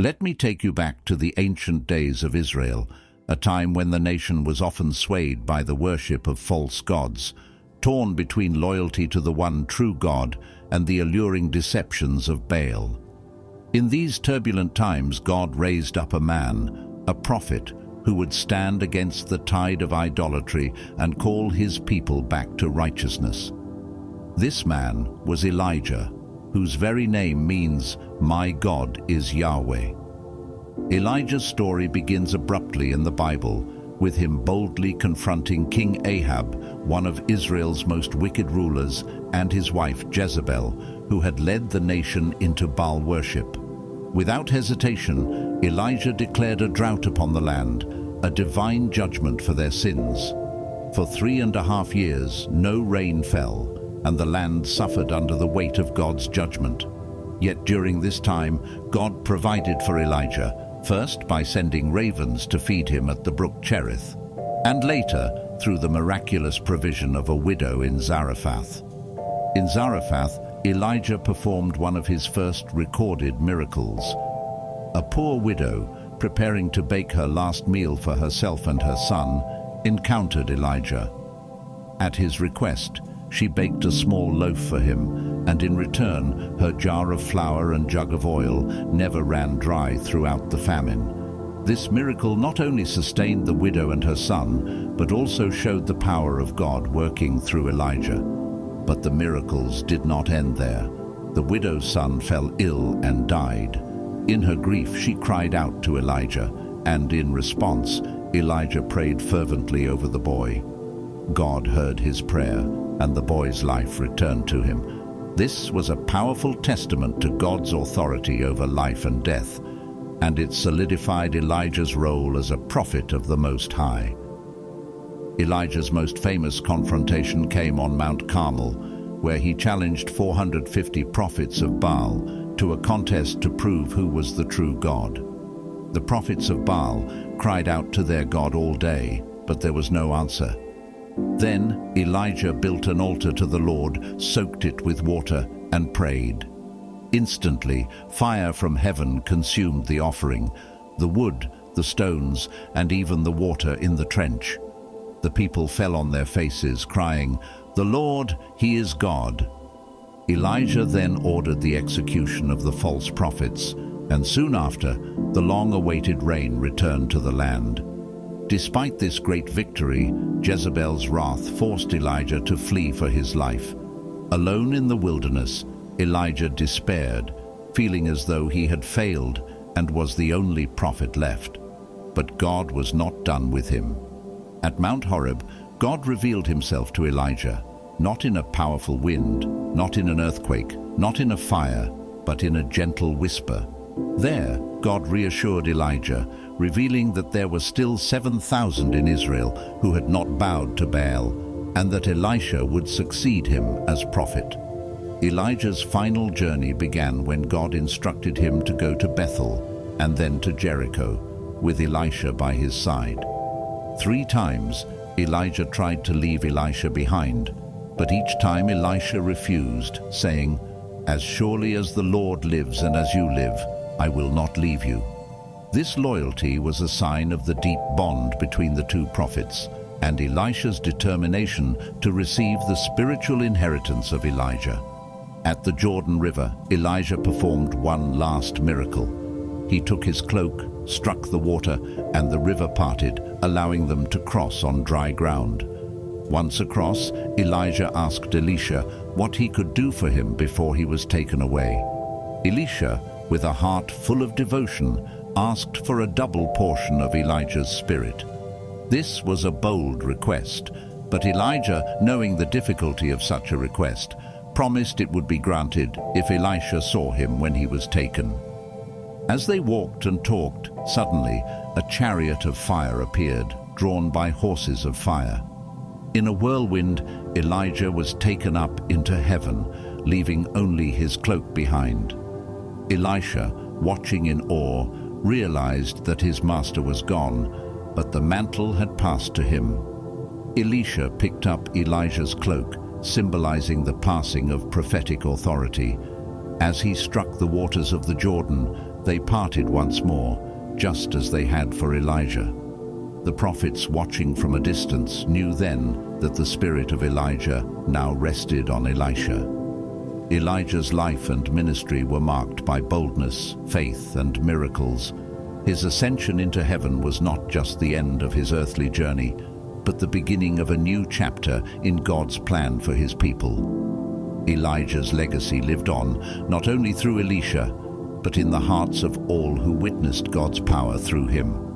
Let me take you back to the ancient days of Israel, a time when the nation was often swayed by the worship of false gods, torn between loyalty to the one true God and the alluring deceptions of Baal. In these turbulent times, God raised up a man, a prophet, who would stand against the tide of idolatry and call his people back to righteousness. This man was Elijah, whose very name means, "My God is Yahweh." Elijah's story begins abruptly in the Bible, with him boldly confronting King Ahab, one of Israel's most wicked rulers, and his wife Jezebel, who had led the nation into Baal worship. Without hesitation, Elijah declared a drought upon the land, a divine judgment for their sins. For 3.5 years, no rain fell, and the land suffered under the weight of God's judgment. Yet during this time, God provided for Elijah, first by sending ravens to feed him at the brook Cherith, and later through the miraculous provision of a widow in Zarephath. In Zarephath, Elijah performed one of his first recorded miracles. A poor widow, preparing to bake her last meal for herself and her son, encountered Elijah. At his request, she baked a small loaf for him, and in return, her jar of flour and jug of oil never ran dry throughout the famine. This miracle not only sustained the widow and her son, but also showed the power of God working through Elijah. But the miracles did not end there. The widow's son fell ill and died. In her grief, she cried out to Elijah, and in response, Elijah prayed fervently over the boy. God heard his prayer, and the boy's life returned to him. This was a powerful testament to God's authority over life and death, and it solidified Elijah's role as a prophet of the Most High. Elijah's most famous confrontation came on Mount Carmel, where he challenged 450 prophets of Baal to a contest to prove who was the true God. The prophets of Baal cried out to their God all day, but there was no answer. Then Elijah built an altar to the Lord, soaked it with water, and prayed. Instantly, fire from heaven consumed the offering, the wood, the stones, and even the water in the trench. The people fell on their faces, crying, "The Lord, He is God." Elijah then ordered the execution of the false prophets, and soon after, the long-awaited rain returned to the land. Despite this great victory, Jezebel's wrath forced Elijah to flee for his life. Alone in the wilderness, Elijah despaired, feeling as though he had failed and was the only prophet left. But God was not done with him. At Mount Horeb, God revealed himself to Elijah, not in a powerful wind, not in an earthquake, not in a fire, but in a gentle whisper. There, God reassured Elijah, revealing that there were still 7,000 in Israel who had not bowed to Baal, and that Elisha would succeed him as prophet. Elijah's final journey began when God instructed him to go to Bethel and then to Jericho, with Elisha by his side. 3 times, Elijah tried to leave Elisha behind, but each time Elisha refused, saying, "As surely as the Lord lives and as you live, I will not leave you." This loyalty was a sign of the deep bond between the 2 prophets, and Elisha's determination to receive the spiritual inheritance of Elijah. At the Jordan River, Elijah performed one last miracle. He took his cloak, struck the water, and the river parted, allowing them to cross on dry ground. Once across, Elijah asked Elisha what he could do for him before he was taken away. Elisha, with a heart full of devotion, asked for a double portion of Elijah's spirit. This was a bold request, but Elijah, knowing the difficulty of such a request, promised it would be granted if Elisha saw him when he was taken. As they walked and talked, suddenly a chariot of fire appeared, drawn by horses of fire. In a whirlwind, Elijah was taken up into heaven, leaving only his cloak behind. Elisha, watching in awe, realized that his master was gone, but the mantle had passed to him. Elisha picked up Elijah's cloak, symbolizing the passing of prophetic authority. As he struck the waters of the Jordan, They parted once more, just as they had for Elijah. The prophets, watching from a distance, knew then that the spirit of Elijah now rested on Elisha. Elijah's life and ministry were marked by boldness, faith, and miracles. His ascension into heaven was not just the end of his earthly journey, but the beginning of a new chapter in God's plan for his people. Elijah's legacy lived on, not only through Elisha, but in the hearts of all who witnessed God's power through him.